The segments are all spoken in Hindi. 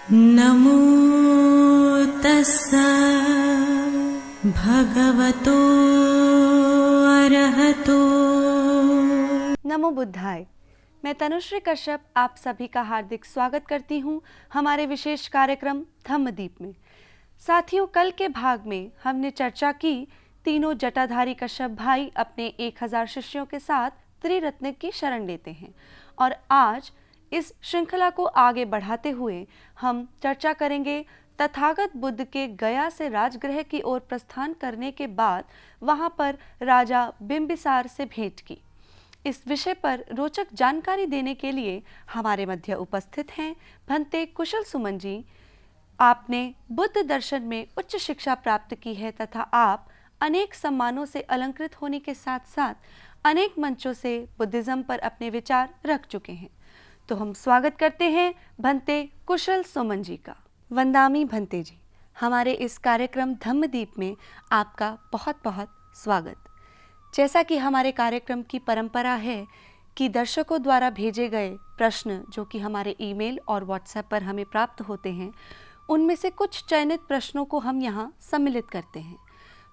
नमो तस्सा भगवतो अरहतो। नमो बुद्धाय। मैं तनुश्री कश्यप आप सभी का हार्दिक स्वागत करती हूँ हमारे विशेष कार्यक्रम धम्मदीप में। साथियों, कल के भाग में हमने चर्चा की तीनों जटाधारी कश्यप भाई अपने 1000 शिष्यों के साथ त्रिरत्न की शरण लेते हैं, और आज इस श्रृंखला को आगे बढ़ाते हुए हम चर्चा करेंगे तथागत बुद्ध के गया से राजगृह की ओर प्रस्थान करने के बाद वहां पर राजा बिंबिसार से भेंट की। इस विषय पर रोचक जानकारी देने के लिए हमारे मध्य उपस्थित हैं भंते कुशल सुमन जी। आपने बुद्ध दर्शन में उच्च शिक्षा प्राप्त की है तथा आप अनेक सम्मानों से अलंकृत होने के साथ साथ अनेक मंचों से बुद्धिज्म पर अपने विचार रख चुके हैं। तो हम स्वागत करते हैं भंते कुशल सुमन जी का। वंदामी भंते जी, हमारे इस कार्यक्रम धम्मदीप में आपका बहुत बहुत स्वागत। जैसा कि हमारे कार्यक्रम की परंपरा है कि दर्शकों द्वारा भेजे गए प्रश्न जो कि हमारे ईमेल और व्हाट्सएप पर हमें प्राप्त होते हैं, उनमें से कुछ चयनित प्रश्नों को हम यहाँ सम्मिलित करते हैं।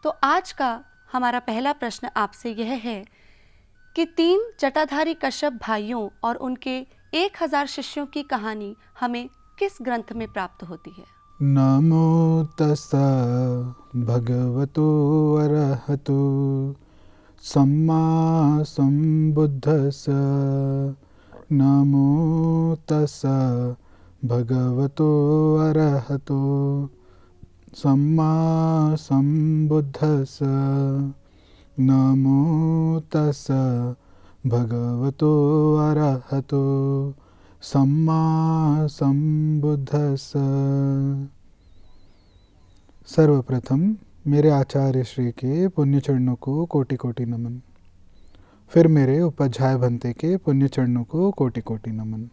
तो आज का हमारा पहला प्रश्न आपसे यह है कि 3 जटाधारी कश्यप भाइयों और उनके 1000 शिष्यों की कहानी हमें किस ग्रंथ में प्राप्त होती है? नमो तस्सा भगवतो अरहतो सम्मा सम्बुद्धस्स। नमो तस्सा भगवतो अरहतो सम्मा सम्बुद्धस्स। नमो तस्सा भगवतो अरहतो सम्मा सम्बुद्धस्स। सर्वप्रथम मेरे आचार्य श्री के पुण्य चरणों को कोटि कोटि नमन। फिर मेरे उपाध्याय भंते के पुण्य चरणों को कोटि कोटि नमन।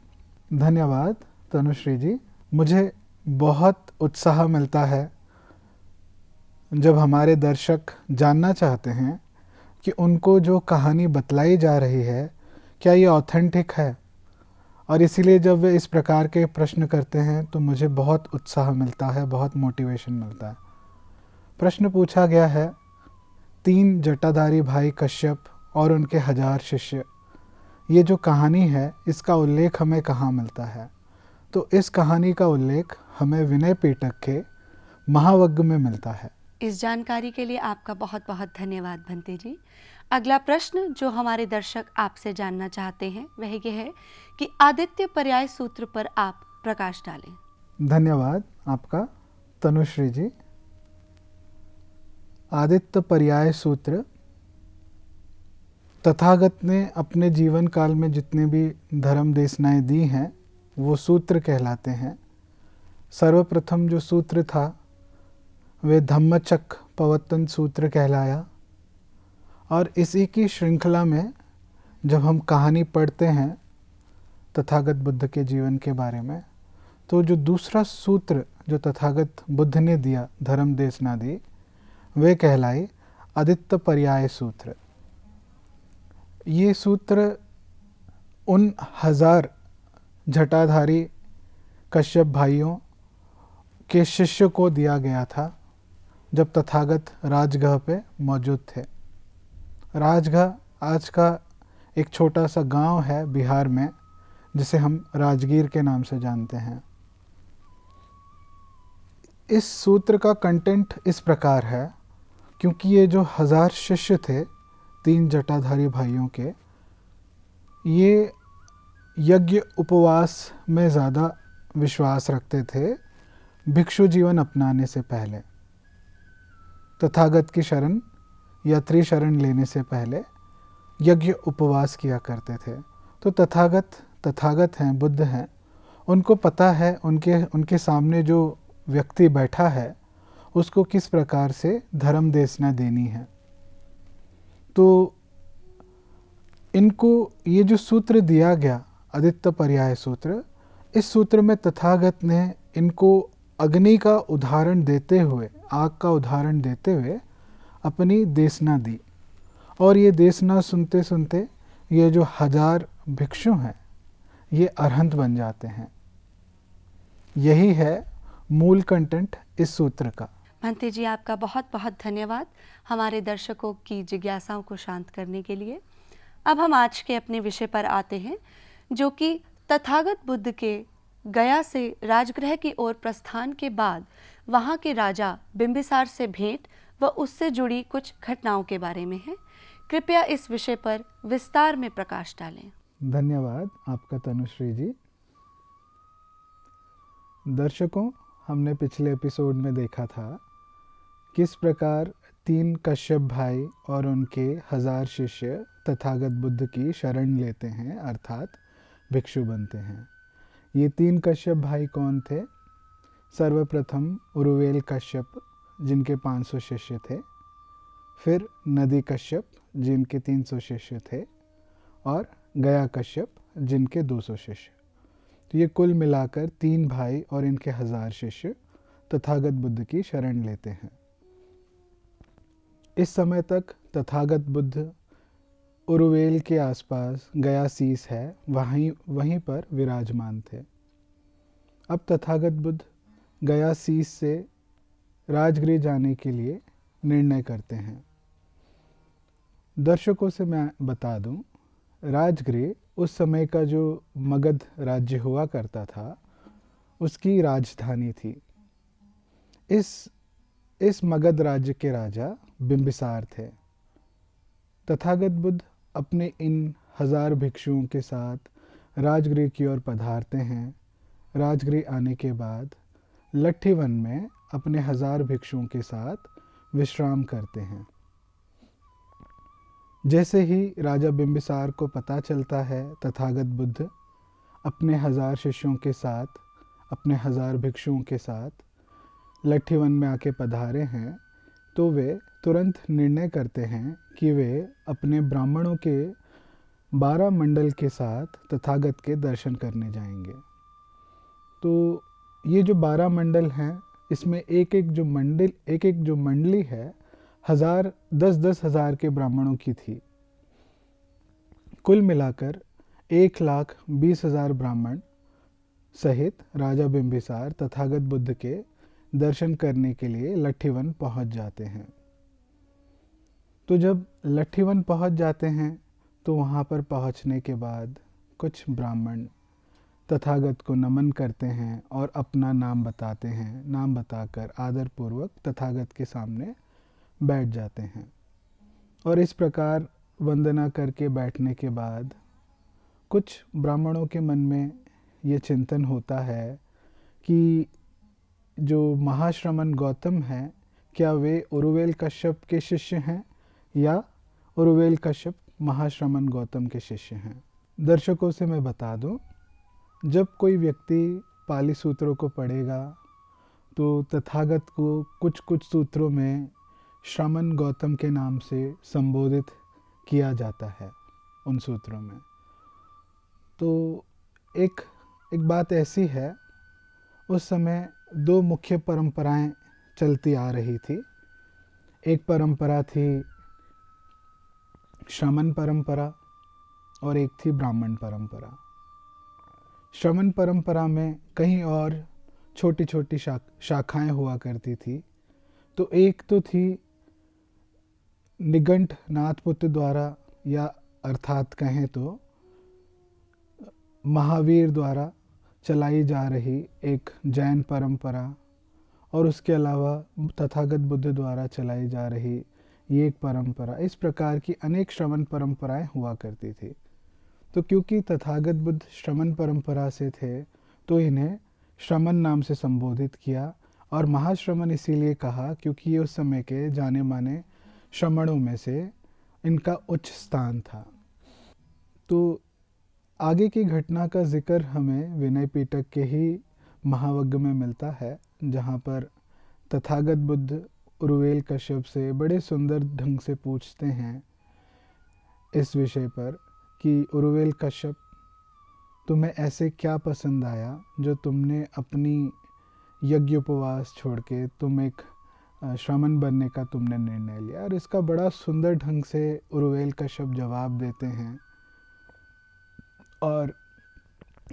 धन्यवाद तनुश्री जी। मुझे बहुत उत्साह मिलता है जब हमारे दर्शक जानना चाहते हैं कि उनको जो कहानी बतलाई जा रही है क्या ये ऑथेंटिक है, और इसीलिए जब वे इस प्रकार के प्रश्न करते हैं तो मुझे बहुत उत्साह मिलता है, बहुत मोटिवेशन मिलता है। प्रश्न पूछा गया है 3 जटाधारी भाई कश्यप और उनके 1000 शिष्य, ये जो कहानी है इसका उल्लेख हमें कहाँ मिलता है? तो इस कहानी का उल्लेख हमें विनय पिटक के महावग्ग में मिलता है। इस जानकारी के लिए आपका बहुत बहुत धन्यवाद भंते जी। अगला प्रश्न जो हमारे दर्शक आपसे जानना चाहते हैं वह यह है कि आदित्य पर्याय सूत्र पर आप प्रकाश डालें। धन्यवाद आपका तनुश्री जी। आदित्य पर्याय सूत्र तथागत ने अपने जीवन काल में जितने भी धर्म देशनाएं दी हैं वो सूत्र कहलाते हैं। सर्वप्रथम जो सूत्र था वे धम्मचक्र प्रवर्तन सूत्र कहलाया, और इसी की श्रृंखला में जब हम कहानी पढ़ते हैं तथागत बुद्ध के जीवन के बारे में, तो जो दूसरा सूत्र जो तथागत बुद्ध ने दिया धर्म देशनादि, वे कहलाई आदित्य पर्याय सूत्र। ये सूत्र उन 1000 जटाधारी कश्यप भाइयों के शिष्य को दिया गया था जब तथागत राजगृह पे मौजूद थे। राजगृह आज का एक छोटा सा गांव है बिहार में, जिसे हम राजगीर के नाम से जानते हैं। इस सूत्र का कंटेंट इस प्रकार है, क्योंकि ये जो 1000 शिष्य थे 3 जटाधारी भाइयों के, ये यज्ञ उपवास में ज़्यादा विश्वास रखते थे भिक्षु जीवन अपनाने से पहले। तथागत की शरण या त्रिशरण लेने से पहले यज्ञ उपवास किया करते थे। तो तथागत हैं, बुद्ध हैं, उनको पता है उनके सामने जो व्यक्ति बैठा है उसको किस प्रकार से धर्म देशना देनी है। तो इनको ये जो सूत्र दिया गया आदित्य पर्याय सूत्र, इस सूत्र में तथागत ने इनको अग्नि का उदाहरण देते हुए, आग का उदाहरण देते हुए अपनी देशना दी, और ये देशना सुनते सुनते ये जो 1000 भिक्षु हैं ये अरहंत बन जाते हैं। यही है मूल कंटेंट इस सूत्र का। भंते जी, आपका बहुत बहुत धन्यवाद हमारे दर्शकों की जिज्ञासाओं को शांत करने के लिए। अब हम आज के अपने विषय पर आते हैं, जो कि तथागत बुद्ध के गया से राजगृह की ओर प्रस्थान के बाद वहाँ के राजा बिंबिसार से भेंट व उससे जुड़ी कुछ घटनाओं के बारे में है। कृपया इस विषय पर विस्तार में प्रकाश डालें। धन्यवाद आपका तनुश्री जी। दर्शकों, हमने पिछले एपिसोड में देखा था किस प्रकार 3 कश्यप भाई और उनके 1000 शिष्य तथागत बुद्ध की शरण लेते हैं, अर्थात भिक्षु बनते हैं। ये 3 कश्यप भाई कौन थे? सर्वप्रथम उरुवेल कश्यप, जिनके 500 शिष्य थे, फिर नदी कश्यप, जिनके 300 शिष्य थे, और गया कश्यप, जिनके 200 शिष्य। तो ये कुल मिलाकर 3 भाई और इनके 1000 शिष्य तथागत बुद्ध की शरण लेते हैं। इस समय तक तथागत बुद्ध उरुवेल के आसपास गया सीस है, वहीं पर विराजमान थे। अब तथागत बुद्ध गया सीस से राजगृह जाने के लिए निर्णय करते हैं। दर्शकों से मैं बता दूं, राजगृह उस समय का जो मगध राज्य हुआ करता था, उसकी राजधानी थी। इस मगध राज्य के राजा बिंबिसार थे। तथागत बुद्ध अपने इन 1000 भिक्षुओं के साथ राजगृह की ओर पधारते हैं। राजगृह आने के बाद लट्ठी वन में अपने 1000 भिक्षुओं के साथ विश्राम करते हैं। जैसे ही राजा बिंबिसार को पता चलता है तथागत बुद्ध अपने 1000 शिष्यों के साथ, अपने 1000 भिक्षुओं के साथ लट्ठी वन में आके पधारे हैं, तो वे तुरंत निर्णय करते हैं कि वे अपने ब्राह्मणों के 12 मंडल के साथ तथागत के दर्शन करने जाएंगे। तो ये जो 12 मंडल हैं, इसमें एक एक जो मंडली है 10,000 हज़ार के ब्राह्मणों की थी। कुल मिलाकर 1,20,000 ब्राह्मण सहित राजा बिंबिसार तथागत बुद्ध के दर्शन करने के लिए लट्ठीवन पहुंच जाते हैं। तो जब लट्ठीवन पहुंच जाते हैं, तो वहां पर पहुंचने के बाद कुछ ब्राह्मण तथागत को नमन करते हैं और अपना नाम बताते हैं। नाम बताकर आदरपूर्वक तथागत के सामने बैठ जाते हैं। और इस प्रकार वंदना करके बैठने के बाद कुछ ब्राह्मणों के मन में ये चिंतन होता है कि जो महाश्रमण गौतम हैं, क्या वे उरुवेल कश्यप के शिष्य हैं या उरुवेल कश्यप महाश्रमण गौतम के शिष्य हैं। दर्शकों से मैं बता दूं, जब कोई व्यक्ति पाली सूत्रों को पढ़ेगा तो तथागत को कुछ कुछ सूत्रों में श्रमण गौतम के नाम से संबोधित किया जाता है उन सूत्रों में। तो एक बात ऐसी है, उस समय 2 मुख्य परंपराएं चलती आ रही थी। एक परंपरा थी श्रमण परंपरा और एक थी ब्राह्मण परंपरा। श्रमण परंपरा में कहीं और छोटी छोटी शाखाएं हुआ करती थी। तो एक तो थी निगंठ नाथपुत्र द्वारा, या अर्थात कहें तो महावीर द्वारा चलाई जा रही एक जैन परंपरा, और उसके अलावा तथागत बुद्ध द्वारा चलाई जा रही ये एक परंपरा। इस प्रकार की अनेक श्रमण परंपराएं हुआ करती थी। तो क्योंकि तथागत बुद्ध श्रमण परंपरा से थे, तो इन्हें श्रमण नाम से संबोधित किया, और महाश्रमण इसीलिए कहा क्योंकि ये उस समय के जाने माने श्रमणों में से इनका उच्च स्थान था। तो आगे की घटना का जिक्र हमें विनय पिटक के ही महावग्ग में मिलता है, जहाँ पर तथागत बुद्ध उरुवेल कश्यप से बड़े सुंदर ढंग से पूछते हैं इस विषय पर कि उरुवेल कश्यप, तुम्हें ऐसे क्या पसंद आया जो तुमने अपनी यज्ञ उपवास छोड़ के तुम एक श्रमण बनने का तुमने निर्णय लिया। और इसका बड़ा सुंदर ढंग से उरुवेल कश्यप जवाब देते हैं, और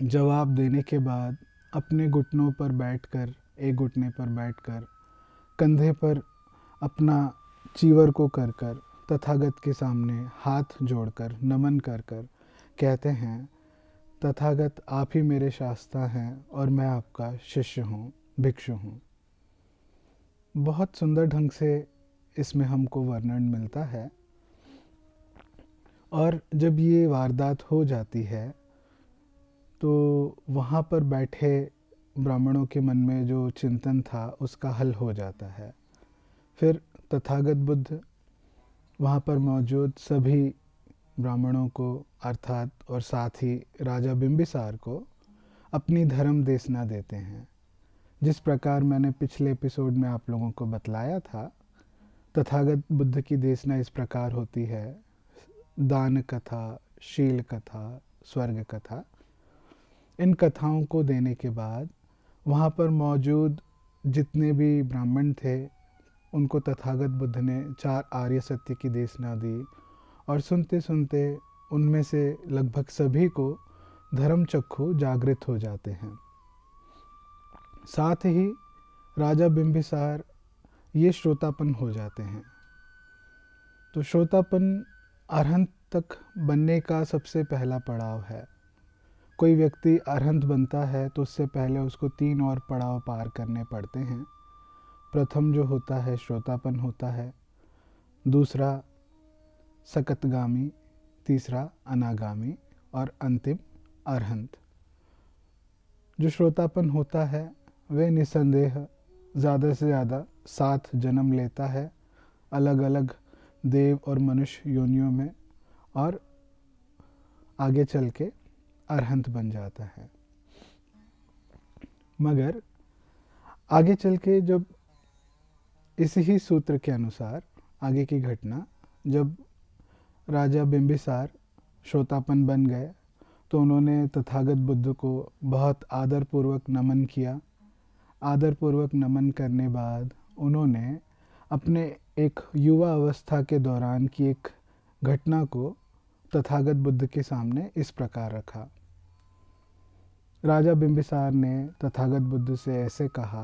जवाब देने के बाद अपने घुटनों पर बैठकर, एक घुटने पर बैठकर, कंधे पर अपना चीवर को कर कर तथागत के सामने हाथ जोड़कर नमन कर कर कहते हैं, तथागत आप ही मेरे शास्ता हैं और मैं आपका शिष्य हूँ, भिक्षु हूँ। बहुत सुंदर ढंग से इसमें हमको वर्णन मिलता है। और जब ये वारदात हो जाती है तो वहाँ पर बैठे ब्राह्मणों के मन में जो चिंतन था उसका हल हो जाता है। फिर तथागत बुद्ध वहाँ पर मौजूद सभी ब्राह्मणों को अर्थात और साथ ही राजा बिंबिसार को अपनी धर्म देशना देते हैं। जिस प्रकार मैंने पिछले एपिसोड में आप लोगों को बतलाया था, तथागत बुद्ध की देशना इस प्रकार होती है: दान कथा, शील कथा, स्वर्ग कथा। इन कथाओं को देने के बाद वहाँ पर मौजूद जितने भी ब्राह्मण थे उनको तथागत बुद्ध ने 4 आर्य सत्य की देशना दी और सुनते सुनते उनमें से लगभग सभी को धर्म चक्षु जागृत हो जाते हैं। साथ ही राजा बिंबिसार ये श्रोतापन हो जाते हैं। तो श्रोतापन अरहंत तक बनने का सबसे पहला पड़ाव है। कोई व्यक्ति अरहंत बनता है तो उससे पहले उसको 3 और पड़ाव पार करने पड़ते हैं। प्रथम जो होता है श्रोतापन होता है, दूसरा सकतगामी, तीसरा अनागामी और अंतिम अरहंत। जो श्रोतापन होता है वह निसंदेह ज़्यादा से ज़्यादा 7 जन्म लेता है अलग अलग देव और मनुष्य योनियों में और आगे चल के अरहंत बन जाता है। मगर आगे चल के जब इसी ही सूत्र के अनुसार आगे की घटना, जब राजा बिंबिसार श्रोतापन बन गए तो उन्होंने तथागत बुद्ध को बहुत आदरपूर्वक नमन किया। आदरपूर्वक नमन करने बाद उन्होंने अपने एक युवा अवस्था के दौरान की एक घटना को तथागत बुद्ध के सामने इस प्रकार रखा। राजा बिंबिसार ने तथागत बुद्ध से ऐसे कहा,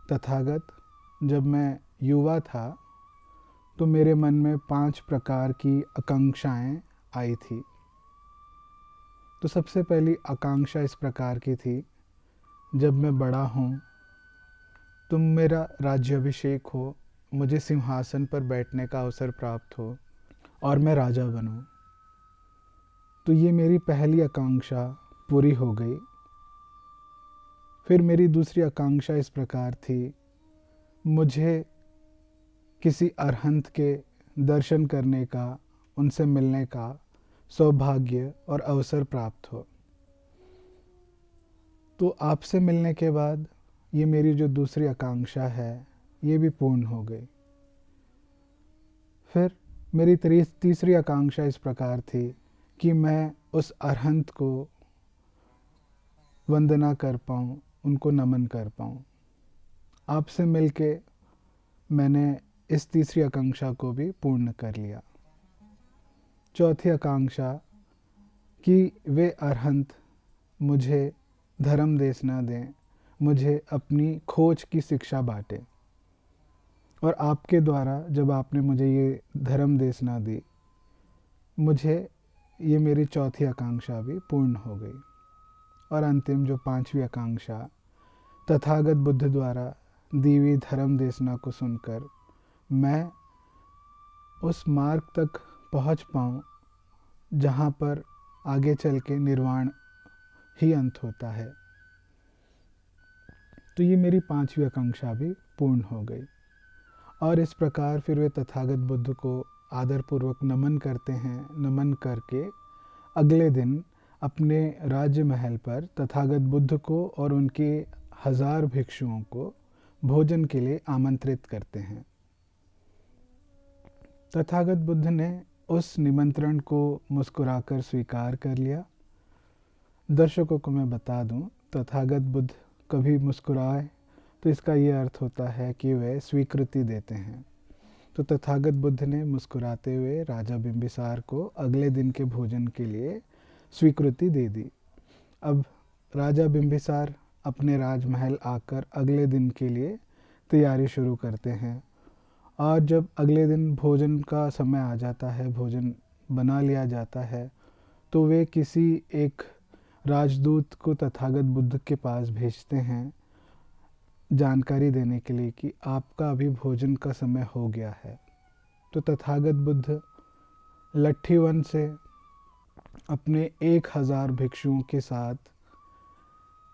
तथागत, जब मैं युवा था तो मेरे मन में 5 प्रकार की आकांक्षाएं आई थी। तो सबसे पहली आकांक्षा इस प्रकार की थी, जब मैं बड़ा हूँ तुम मेरा राज्याभिषेक हो, मुझे सिंहासन पर बैठने का अवसर प्राप्त हो और मैं राजा बनूं। तो ये मेरी पहली आकांक्षा पूरी हो गई। फिर मेरी दूसरी आकांक्षा इस प्रकार थी, मुझे किसी अरहंत के दर्शन करने का, उनसे मिलने का सौभाग्य और अवसर प्राप्त हो। तो आपसे मिलने के बाद ये मेरी जो दूसरी आकांक्षा है ये भी पूर्ण हो गई। फिर मेरी तीसरी आकांक्षा इस प्रकार थी कि मैं उस अरहंत को वंदना कर पाऊँ, उनको नमन कर पाऊँ। आपसे मिलके मैंने इस तीसरी आकांक्षा को भी पूर्ण कर लिया। चौथी आकांक्षा कि वे अरहंत मुझे धर्म देशना दें, मुझे अपनी खोज की शिक्षा बांटें। और आपके द्वारा जब आपने मुझे ये धर्म देशना दी, मुझे ये मेरी चौथी आकांक्षा भी पूर्ण हो गई। और अंतिम जो 5वीं आकांक्षा, तथागत बुद्ध द्वारा दी हुई धर्म देशना को सुनकर मैं उस मार्ग तक पहुंच पाऊं जहां पर आगे चल के निर्वाण ही अंत होता है। तो ये मेरी 5वीं आकांक्षा भी पूर्ण हो गई। और इस प्रकार फिर वे तथागत बुद्ध को आदरपूर्वक नमन करते हैं। नमन करके अगले दिन अपने राज्य महल पर तथागत बुद्ध को और उनके 1000 भिक्षुओं को भोजन के लिए आमंत्रित करते हैं। तथागत बुद्ध ने उस निमंत्रण को मुस्कुराकर स्वीकार कर लिया। दर्शकों को मैं बता दूं, तथागत बुद्ध कभी मुस्कुराए तो इसका ये अर्थ होता है कि वे स्वीकृति देते हैं। तो तथागत बुद्ध ने मुस्कुराते हुए राजा बिंबिसार को अगले दिन के भोजन के लिए स्वीकृति दे दी। अब राजा बिंबिसार अपने राजमहल आकर अगले दिन के लिए तैयारी शुरू करते हैं। और जब अगले दिन भोजन का समय आ जाता है, भोजन बना लिया जाता है, तो वे किसी एक राजदूत को तथागत बुद्ध के पास भेजते हैं जानकारी देने के लिए कि आपका अभी भोजन का समय हो गया है। तो तथागत बुद्ध लट्ठीवन से अपने 1000 भिक्षुओं के साथ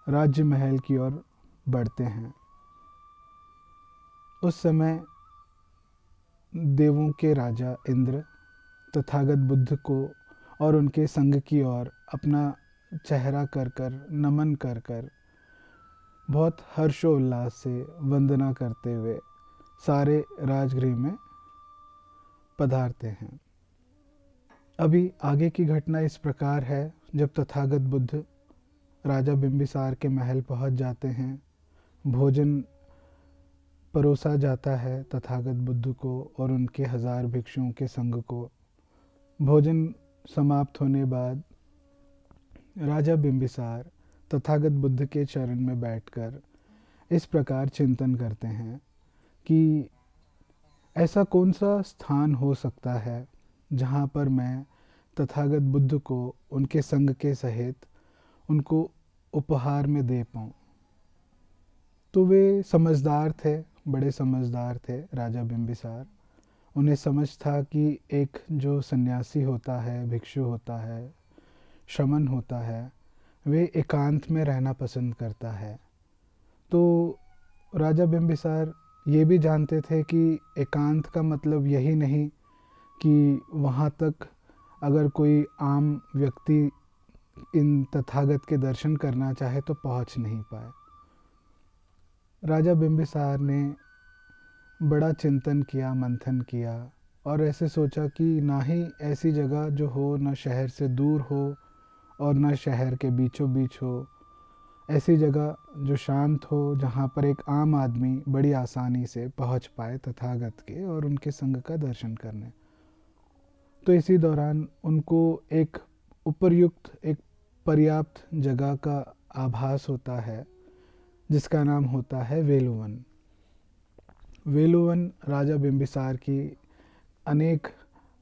राज्य महल की ओर बढ़ते हैं। उस समय देवों के राजा इंद्र तथागत बुद्ध को और उनके संग की ओर अपना चेहरा कर कर, नमन कर कर, बहुत हर्षोल्लास से वंदना करते हुए सारे राजगृह में पधारते हैं। अभी आगे की घटना इस प्रकार है। जब तथागत बुद्ध राजा बिंबिसार के महल पहुंच जाते हैं, भोजन परोसा जाता है तथागत बुद्ध को और उनके 1000 भिक्षुओं के संग को। भोजन समाप्त होने बाद राजा बिंबिसार तथागत बुद्ध के चरण में बैठकर इस प्रकार चिंतन करते हैं कि ऐसा कौन सा स्थान हो सकता है जहाँ पर मैं तथागत बुद्ध को उनके संग के सहित उनको उपहार में दे पाऊँ। तो वे समझदार थे, बड़े समझदार थे राजा बिंबिसार। उन्हें समझ था कि एक जो सन्यासी होता है, भिक्षु होता है, शमन होता है, वे एकांत में रहना पसंद करता है। तो राजा बिंबिसार ये भी जानते थे कि एकांत का मतलब यही नहीं कि वहाँ तक अगर कोई आम व्यक्ति इन तथागत के दर्शन करना चाहे तो पहुँच नहीं पाए। राजा बिंबिसार ने बड़ा चिंतन किया, मंथन किया और ऐसे सोचा कि ना ही ऐसी जगह जो हो, ना शहर से दूर हो और ना शहर के बीचों बीच हो, ऐसी जगह जो शांत हो, जहाँ पर एक आम आदमी बड़ी आसानी से पहुँच पाए तथागत के और उनके संग का दर्शन करने। तो इसी दौरान उनको एक उपर्युक्त, एक पर्याप्त जगह का आभास होता है जिसका नाम होता है वेलुवन। वेलुवन राजा बिंबिसार की अनेक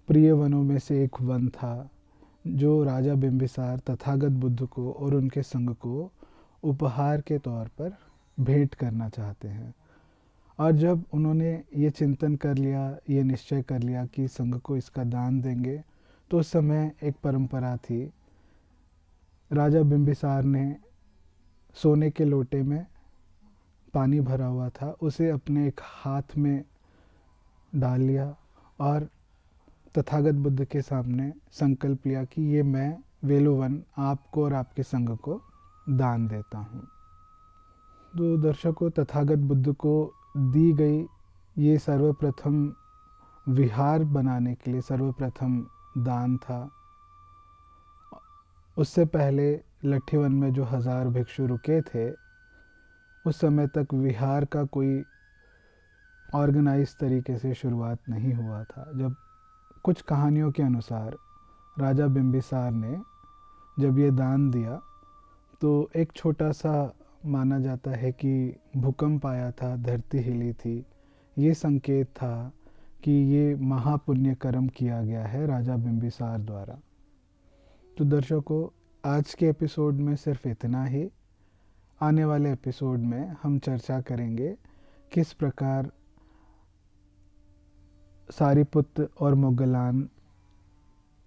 प्रिय वनों में से एक वन था जो राजा बिंबिसार तथागत बुद्ध को और उनके संग को उपहार के तौर पर भेंट करना चाहते हैं। और जब उन्होंने ये चिंतन कर लिया, ये निश्चय कर लिया कि संघ को इसका दान देंगे, तो उस समय एक परंपरा थी। राजा बिंबिसार ने सोने के लोटे में पानी भरा हुआ था, उसे अपने एक हाथ में डाल लिया और तथागत बुद्ध के सामने संकल्प लिया कि ये मैं वेलुवन आपको और आपके संघ को दान देता हूँ। तो दर्शकों, तथागत बुद्ध को दी गई ये सर्वप्रथम विहार बनाने के लिए सर्वप्रथम दान था। उससे पहले लट्ठीवन में जो 1000 भिक्षु रुके थे, उस समय तक विहार का कोई ऑर्गेनाइज तरीके से शुरुआत नहीं हुआ था। जब कुछ कहानियों के अनुसार राजा बिंबिसार ने जब ये दान दिया तो एक छोटा सा माना जाता है कि भूकंप आया था, धरती हिली थी। ये संकेत था कि ये महापुण्य कर्म किया गया है राजा बिंबिसार द्वारा। तो दर्शकों, आज के एपिसोड में सिर्फ इतना ही। आने वाले एपिसोड में हम चर्चा करेंगे किस प्रकार सारिपुत्र और मोगलान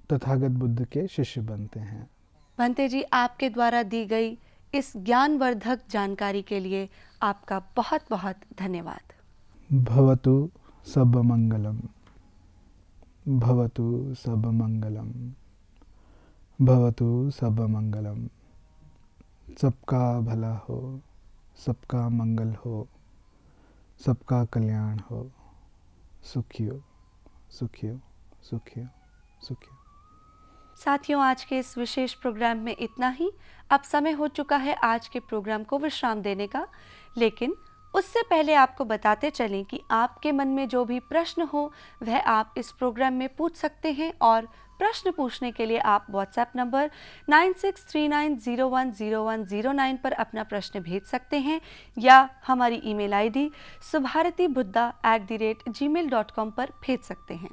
तथागत बुद्ध के शिष्य बनते हैं। भंते जी, आपके द्वारा दी गई इस ज्ञानवर्धक जानकारी के लिए आपका बहुत बहुत धन्यवाद। भवतु सब मंगलम, भवतु सब मंगलम, भवतु सब मंगलम। सबका भला हो, सबका मंगल हो, सबका कल्याण हो। सुखियो सुखियो सुखियो सुखियो। साथियों, आज के इस विशेष प्रोग्राम में इतना ही। अब समय हो चुका है आज के प्रोग्राम को विश्राम देने का, लेकिन उससे पहले आपको बताते चलें कि आपके मन में जो भी प्रश्न हो वह आप इस प्रोग्राम में पूछ सकते हैं और प्रश्न पूछने के लिए आप व्हाट्सएप नंबर 9639010109 पर अपना प्रश्न भेज सकते हैं या हमारी ईमेल आईडी subharatibuddha@gmail.com पर भेज सकते हैं।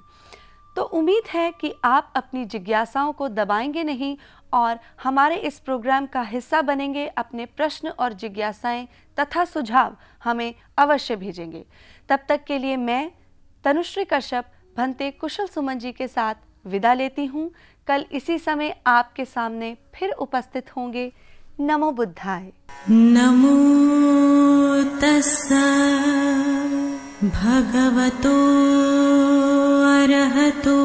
तो उम्मीद है कि आप अपनी जिज्ञासाओं को दबाएंगे नहीं और हमारे इस प्रोग्राम का हिस्सा बनेंगे, अपने प्रश्न और जिज्ञासाएं तथा सुझाव हमें अवश्य भेजेंगे। तब तक के लिए मैं तनुश्री कश्यप भंते कुशल सुमन जी के साथ विदा लेती हूँ। कल इसी समय आपके सामने फिर उपस्थित होंगे। नमो बुद्धाय। नमो तस्सा भगवतो अरहतो